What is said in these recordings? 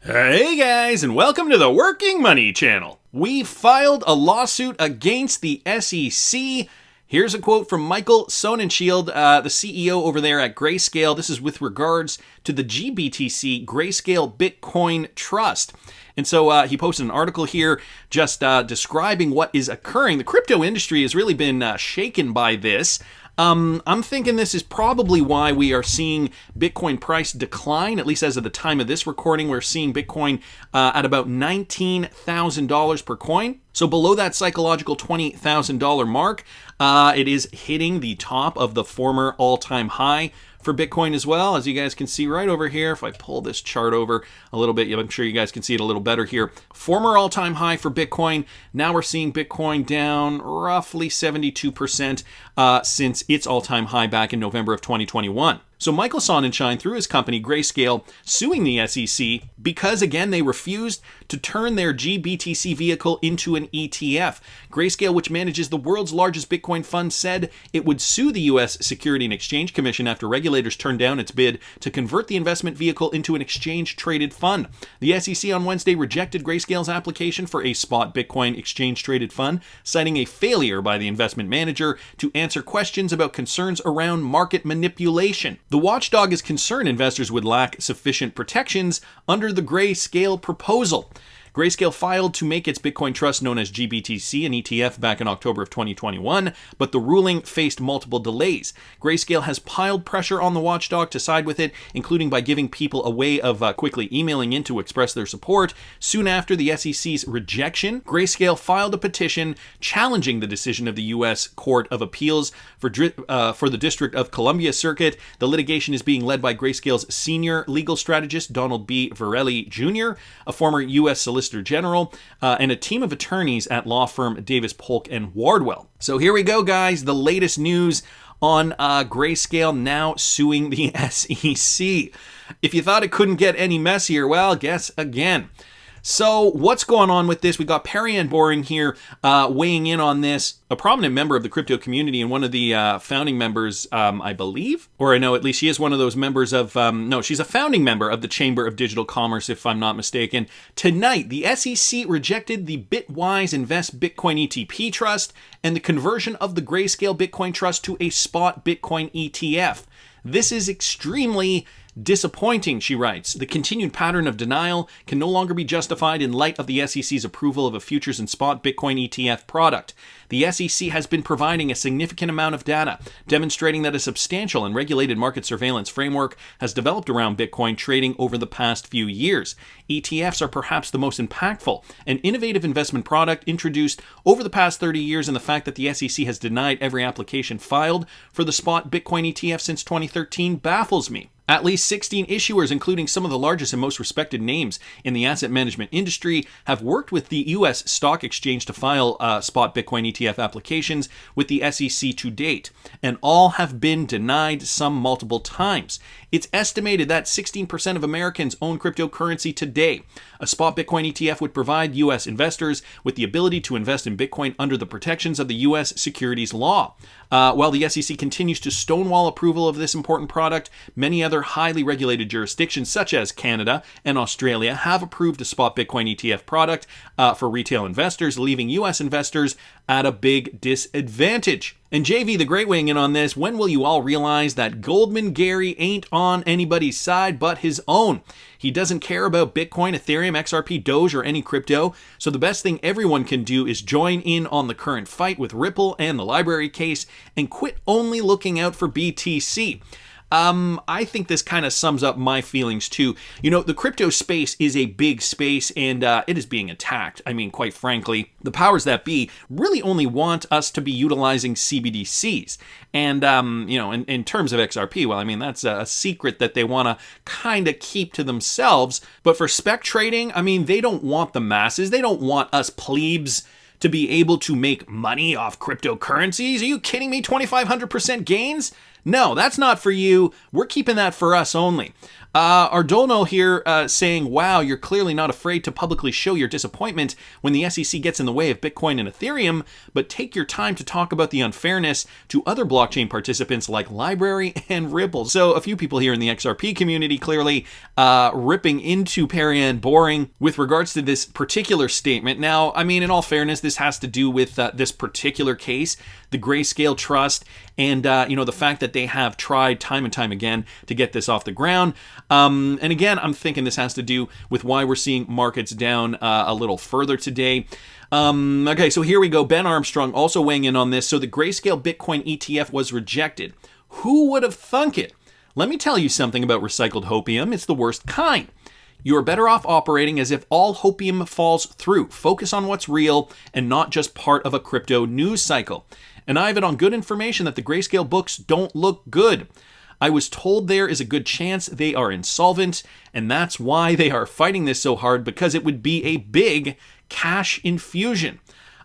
Hey guys, and welcome to the Working Money Channel. We filed a lawsuit against the SEC. Here's a quote from Michael Sonnenschild, the CEO over there at Grayscale. This is with regards to the GBTC, Grayscale Bitcoin Trust. And so he posted an article here just describing what is occurring. The crypto industry has really been shaken by this. I'm thinking this is probably why we are seeing Bitcoin price decline, at least as of the time of this recording. We're seeing Bitcoin at about $19,000 per coin. So below that psychological $20,000 mark, it is hitting the top of the former all-time high for Bitcoin as well. As you guys can see right over here, if I pull this chart over a little bit, I'm sure you guys can see it a little better here. Former all-time high for Bitcoin. Now we're seeing Bitcoin down roughly 72% since its all-time high back in November of 2021. So Michael Sonnenschild, through his company Grayscale, suing the SEC because, again, they refused to turn their GBTC vehicle into an ETF. Grayscale, which manages the world's largest Bitcoin fund, said it would sue the U.S. Securities and Exchange Commission after regulators turned down its bid to convert the investment vehicle into an exchange-traded fund. The SEC on Wednesday rejected Grayscale's application for a spot Bitcoin exchange-traded fund, citing a failure by the investment manager to answer questions about concerns around market manipulation. The watchdog is concerned investors would lack sufficient protections under the Grayscale proposal. Grayscale filed to make its Bitcoin trust known as GBTC an ETF back in October of 2021, but the ruling faced multiple delays. Grayscale has piled pressure on the watchdog to side with it, including by giving people a way of quickly emailing in to express their support. Soon after the SEC's rejection, Grayscale filed a petition challenging the decision of the U.S. Court of Appeals for the District of Columbia Circuit. The litigation is being led by Grayscale's senior legal strategist, Donald B. Verrilli Jr., a former U.S. Solicitor General, and a team of attorneys at law firm Davis Polk and Wardwell. So here we go, guys. The latest news on Grayscale now suing the SEC. If you thought it couldn't get any messier, well, guess again. So what's going on with this? We got Perianne Boring here weighing in on this, a prominent member of the crypto community and one of the founding members, I believe, or I know at least she is one of those members of, no, she's a founding member of the Chamber of Digital Commerce, if I'm not mistaken. Tonight, the SEC rejected the Bitwise Invest Bitcoin ETF Trust and the conversion of the Grayscale Bitcoin Trust to a spot Bitcoin ETF. This is extremely disappointing, she writes. The continued pattern of denial can no longer be justified in light of the SEC's approval of a futures and spot Bitcoin ETF product. The SEC has been providing a significant amount of data, demonstrating that a substantial and regulated market surveillance framework has developed around Bitcoin trading over the past few years. ETFs are perhaps the most impactful and innovative investment product introduced over the past 30 years, and the fact that the SEC has denied every application filed for the spot Bitcoin ETF since 2013 baffles me. At least 16 issuers, including some of the largest and most respected names in the asset management industry, have worked with the U.S. Stock Exchange to file spot Bitcoin ETF applications with the SEC to date, and all have been denied, some multiple times. It's estimated that 16% of Americans own cryptocurrency today. A spot Bitcoin ETF would provide U.S. investors with the ability to invest in Bitcoin under the protections of the U.S. securities law. While the SEC continues to stonewall approval of this important product, many other highly regulated jurisdictions such as Canada and Australia have approved a spot Bitcoin ETF product for retail investors, leaving U.S. investors at a big disadvantage. And JV the Great weighing in on this, when will you all realize that Goldman Gary ain't on anybody's side but his own? He doesn't care about Bitcoin, Ethereum, XRP, Doge, or any crypto, so the best thing everyone can do is join in on the current fight with Ripple and the library case and quit only looking out for BTC. I think this kind of sums up my feelings too. You know, the crypto space is a big space and it is being attacked. I mean, quite frankly, the powers that be really only want us to be utilizing CBDCs. And, you know, in terms of XRP, well, I mean, that's a secret that they want to kind of keep to themselves. But for spec trading, I mean, they don't want the masses. They don't want us plebes to be able to make money off cryptocurrencies. Are you kidding me? 2,500% gains? No, that's not for you. We're keeping that for us only. Ardolno here saying, wow, you're clearly not afraid to publicly show your disappointment when the SEC gets in the way of Bitcoin and Ethereum, but take your time to talk about the unfairness to other blockchain participants like Library and Ripple. So a few people here in the XRP community clearly ripping into Perian Boring with regards to this particular statement. Now, I mean, in all fairness, this has to do with this particular case, the Grayscale Trust, and the fact that they have tried time and time again to get this off the ground. And again, I'm thinking this has to do with why we're seeing markets down a little further today. Okay, so here we go. Ben Armstrong also weighing in on this. So the Grayscale Bitcoin ETF was rejected. Who would have thunk it? Let me tell you something about recycled hopium. It's the worst kind. You are better off operating as if all hopium falls through. Focus on what's real and not just part of a crypto news cycle. And I have it on good information that the Grayscale books don't look good. I was told there is a good chance they are insolvent, and that's why they are fighting this so hard, because it would be a big cash infusion.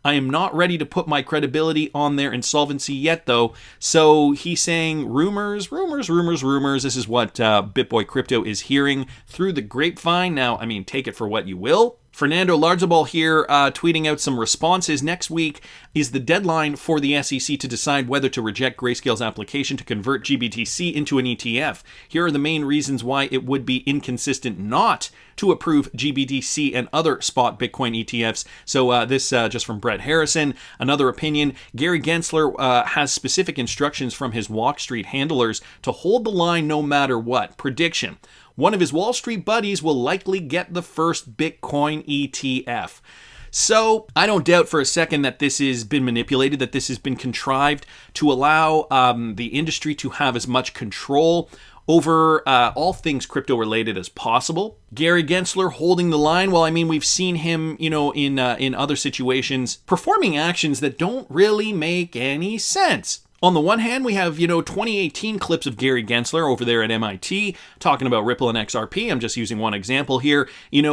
I am not ready to put my credibility on their insolvency yet, though. So he's saying rumors. This is what BitBoy Crypto is hearing through the grapevine. Now, I mean, take it for what you will. Fernando Larzabal here tweeting out some responses. Next week is the deadline for the SEC to decide whether to reject Grayscale's application to convert GBTC into an ETF. Here are the main reasons why it would be inconsistent not to approve GBTC and other spot Bitcoin ETFs. So this just from Brett Harrison. Another opinion, Gary Gensler has specific instructions from his Walk Street handlers to hold the line no matter what. Prediction. One of his Wall Street buddies will likely get the first Bitcoin ETF. So I don't doubt for a second that this has been manipulated, that this has been contrived to allow the industry to have as much control over all things crypto related as possible. Gary Gensler holding the line. Well, I mean, we've seen him, in other situations performing actions that don't really make any sense. On the one hand, we have, 2018 clips of Gary Gensler over there at MIT talking about Ripple and XRP. I'm just using one example here,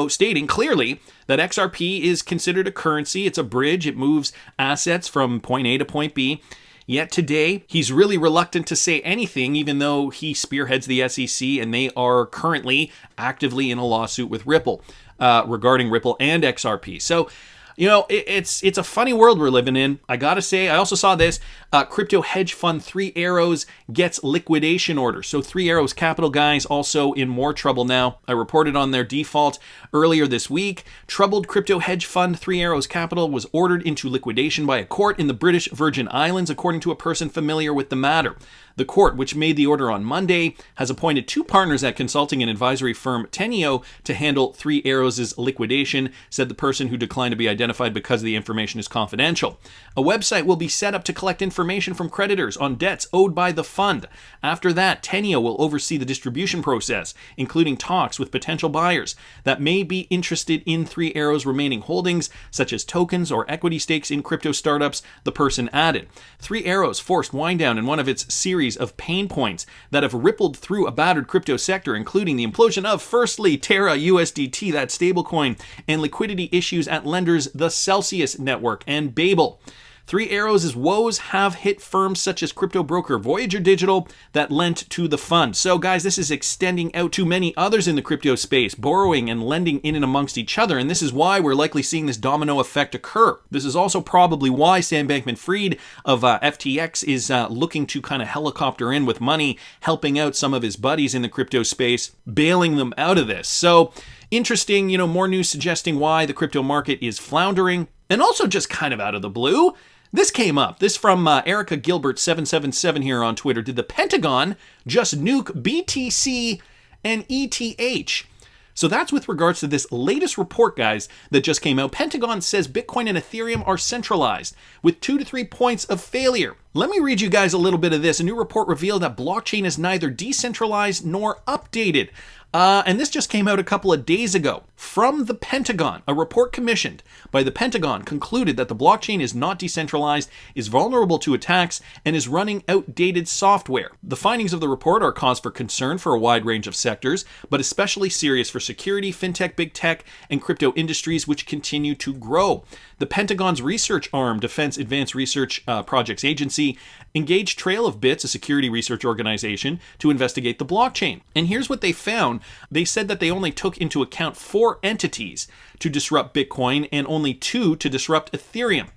stating clearly that XRP is considered a currency. It's a bridge. It moves assets from point A to point B. Yet today, he's really reluctant to say anything, even though he spearheads the SEC and they are currently actively in a lawsuit with Ripple regarding Ripple and XRP. So, it's a funny world we're living in. I gotta say, I also saw this. Crypto hedge fund 3 Arrows gets liquidation order. So 3 Arrows Capital guys also in more trouble now. I reported on their default earlier this week. Troubled crypto hedge fund 3 Arrows Capital was ordered into liquidation by a court in the British Virgin Islands, according to a person familiar with the matter. The court, which made the order on Monday, has appointed 2 partners at consulting and advisory firm Teneo to handle 3 Arrows' liquidation, said the person who declined to be identified because the information is confidential. A website will be set up to collect information from creditors on debts owed by the fund. After that, Teneo will oversee the distribution process, including talks with potential buyers that may be interested in 3 Arrows' remaining holdings, such as tokens or equity stakes in crypto startups, the person added. 3 Arrows forced wind down in one of its series of pain points that have rippled through a battered crypto sector, including the implosion of, firstly, Terra USDT, that stablecoin, and liquidity issues at lenders the Celsius Network and Babel. 3 Arrows' woes have hit firms such as crypto broker Voyager Digital that lent to the fund. So guys, this is extending out to many others in the crypto space, borrowing and lending in and amongst each other. And this is why we're likely seeing this domino effect occur. This is also probably why Sam Bankman-Fried of FTX is looking to kind of helicopter in with money, helping out some of his buddies in the crypto space, bailing them out of this. So interesting, more news suggesting why the crypto market is floundering. And also just kind of out of the blue, this came up. This from Erica Gilbert 777 here on Twitter. Did the Pentagon just nuke BTC and ETH? So that's with regards to this latest report, guys, that just came out. Pentagon says Bitcoin and Ethereum are centralized with 2 to 3 points of failure. Let me read you guys a little bit of this. A new report revealed that blockchain is neither decentralized nor updated. And this just came out a couple of days ago. from the Pentagon. A report commissioned by the Pentagon concluded that the blockchain is not decentralized, is vulnerable to attacks, and is running outdated software. The findings of the report are cause for concern for a wide range of sectors, but especially serious for security, fintech, big tech, and crypto industries, which continue to grow. The Pentagon's research arm, Defense Advanced Research Projects Agency, engaged Trail of Bits, a security research organization, to investigate the blockchain. And here's what they found. They said that they only took into account 4 entities to disrupt Bitcoin and only 2 to disrupt Ethereum.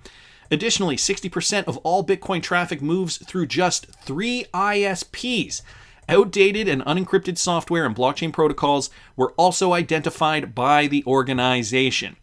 Additionally, 60% of all Bitcoin traffic moves through just 3 ISPs. Outdated and unencrypted software and blockchain protocols were also identified by the organization.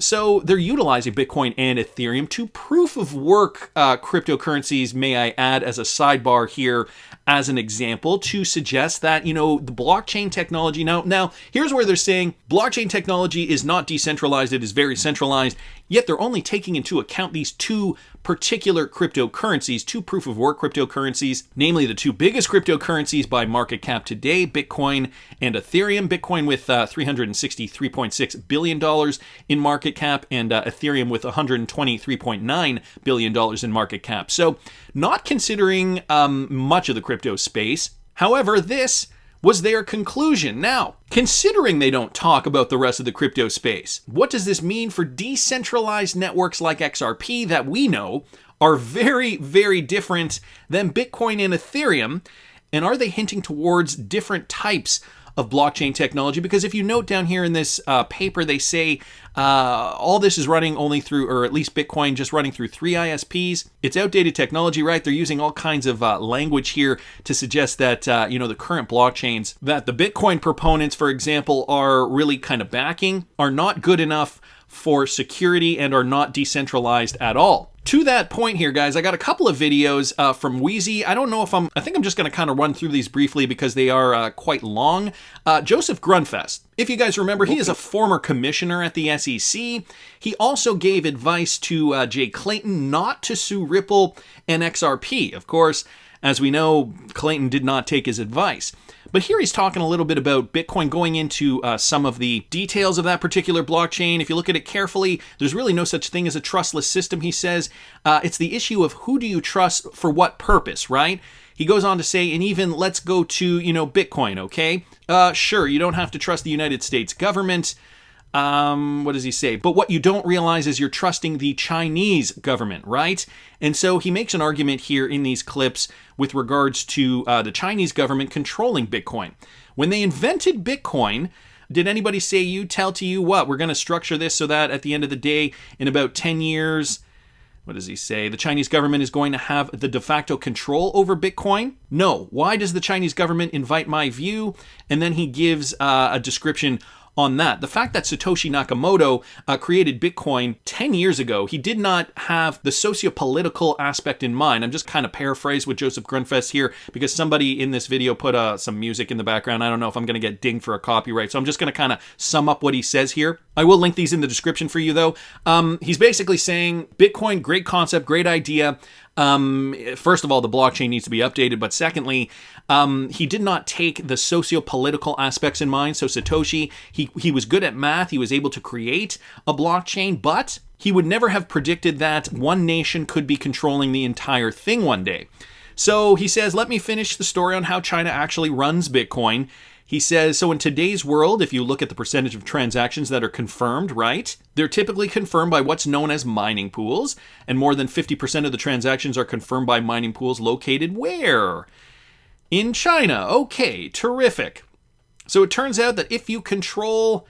So they're utilizing Bitcoin and Ethereum, two proof-of-work cryptocurrencies, may I add as a sidebar here as an example, to suggest that, the blockchain technology, now here's where they're saying blockchain technology is not decentralized, it is very centralized, yet they're only taking into account these 2 particular cryptocurrencies, 2 proof-of-work cryptocurrencies, namely the 2 biggest cryptocurrencies by market cap today, Bitcoin and Ethereum. Bitcoin with $363.6 billion in market cap, and Ethereum with $123.9 billion in market cap. So not considering much of the crypto space. However, this was their conclusion. Now, considering they don't talk about the rest of the crypto space, what does this mean for decentralized networks like XRP that we know are very, very different than Bitcoin and Ethereum? And are they hinting towards different types of blockchain technology? Because if you note down here in this paper, they say all this is running only through, or at least Bitcoin just running through 3 ISPs. It's outdated technology, right? They're using all kinds of language here to suggest that, the current blockchains that the Bitcoin proponents, for example, are really kind of backing are not good enough for security and are not decentralized at all. To that point here, guys, I got a couple of videos from Wheezy. I think I'm just going to kind of run through these briefly because they are quite long. Joseph Grunfest, if you guys remember, he is a former commissioner at the SEC. He also gave advice to Jay Clayton not to sue Ripple and XRP. Of course, as we know, Clayton did not take his advice. But here he's talking a little bit about Bitcoin, going into some of the details of that particular blockchain. If you look at it carefully, there's really no such thing as a trustless system, he says. It's the issue of who do you trust for what purpose, right? He goes on to say, and even let's go to, Bitcoin, okay? Sure, you don't have to trust the United States government. What does he say? But what you don't realize is you're trusting the Chinese government, right? And so he makes an argument here in these clips with regards to the Chinese government controlling Bitcoin. When they invented Bitcoin, did anybody say tell to you what? We're going to structure this so that at the end of the day, in about 10 years, what does he say? The Chinese government is going to have the de facto control over Bitcoin? No. Why does the Chinese government invite my view? And then he gives a description on that. The fact that Satoshi Nakamoto created Bitcoin 10 years ago, he did not have the socio-political aspect in mind. I'm just kind of paraphrased with Joseph Grunfest here because somebody in this video put some music in the background. I don't know if I'm going to get dinged for a copyright, so I'm just going to kind of sum up what he says here. I will link these in the description for you, though. He's basically saying Bitcoin, great concept, great idea. First of all, the blockchain needs to be updated, but secondly, he did not take the socio-political aspects in mind. So Satoshi, he was good at math. He was able to create a blockchain, but he would never have predicted that one nation could be controlling the entire thing one day. So he says, let me finish the story on how China actually runs Bitcoin. He says, so in today's world, if you look at the percentage of transactions that are confirmed, right, they're typically confirmed by what's known as mining pools, and more than 50% of the transactions are confirmed by mining pools located where? In China. Okay, terrific. So it turns out that if you control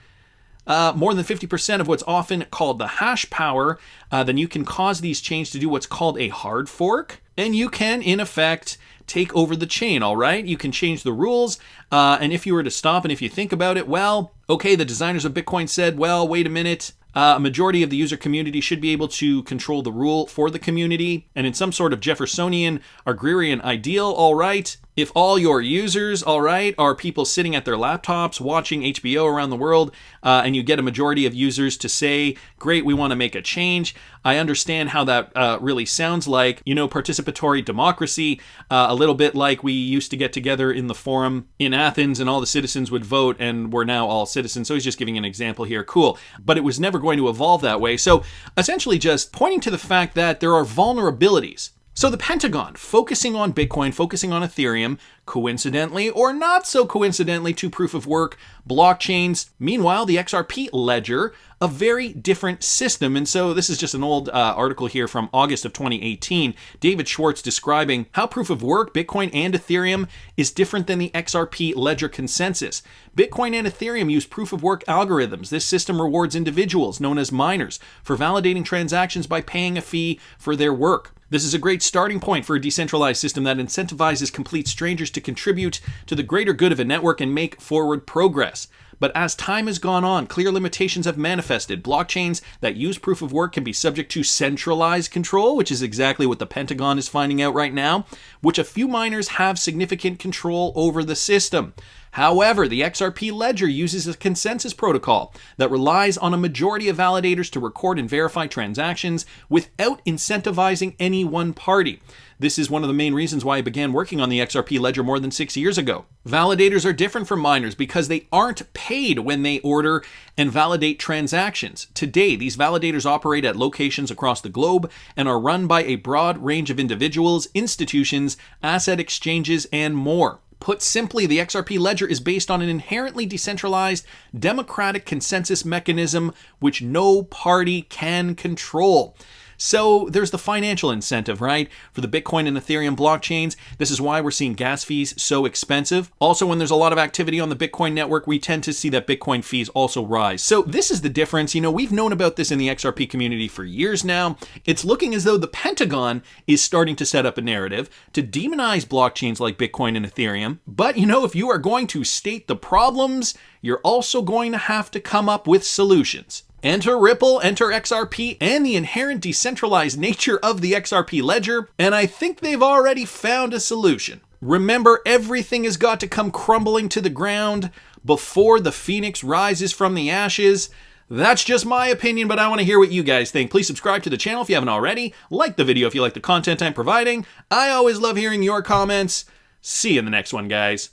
more than 50% of what's often called the hash power, then you can cause these chains to do what's called a hard fork, and you can, in effect, take over the chain, all right? You can change the rules, and if you were to stop and if you think about it, well, okay, the designers of Bitcoin said, well, wait a minute, a majority of the user community should be able to control the rule for the community, and in some sort of Jeffersonian agrarian ideal, all right, If all your users, all right, are people sitting at their laptops watching HBO around the world, and you get a majority of users to say, great, we want to make a change, I understand how that really sounds like, participatory democracy, a little bit like we used to get together in the forum in Athens and all the citizens would vote and we're now all citizens. So he's just giving an example here. Cool. But it was never going to evolve that way. So essentially just pointing to the fact that there are vulnerabilities. So the Pentagon, focusing on Bitcoin, focusing on Ethereum, coincidentally or not so coincidentally to proof of work blockchains. Meanwhile, the XRP ledger, a very different system. And so this is just an old article here from August of 2018. David Schwartz describing how proof of work, Bitcoin and Ethereum is different than the XRP ledger consensus. Bitcoin and Ethereum use proof of work algorithms. This system rewards individuals, known as miners, for validating transactions by paying a fee for their work. This is a great starting point for a decentralized system that incentivizes complete strangers to contribute to the greater good of a network and make forward progress. But as time has gone on, clear limitations have manifested. Blockchains that use proof of work can be subject to centralized control, which is exactly what the Pentagon is finding out right now, which a few miners have significant control over the system. However, the XRP ledger uses a consensus protocol that relies on a majority of validators to record and verify transactions without incentivizing any one party. This is one of the main reasons why I began working on the XRP ledger more than 6 years ago. Validators are different from miners because they aren't paid when they order and validate transactions. Today, these validators operate at locations across the globe and are run by a broad range of individuals, institutions, asset exchanges, and more. Put simply, the XRP ledger is based on an inherently decentralized, democratic consensus mechanism which no party can control. So there's the financial incentive, right? For the Bitcoin and Ethereum blockchains, this is why we're seeing gas fees so expensive. Also, when there's a lot of activity on the Bitcoin network, we tend to see that Bitcoin fees also rise. So this is the difference. We've known about this in the XRP community for years now. It's looking as though the Pentagon is starting to set up a narrative to demonize blockchains like Bitcoin and Ethereum. But if you are going to state the problems, you're also going to have to come up with solutions. Enter Ripple, enter XRP, and the inherent decentralized nature of the XRP ledger, and I think they've already found a solution. Remember, everything has got to come crumbling to the ground before the phoenix rises from the ashes. That's just my opinion, but I want to hear what you guys think. Please subscribe to the channel if you haven't already. Like the video if you like the content I'm providing. I always love hearing your comments. See you in the next one, guys.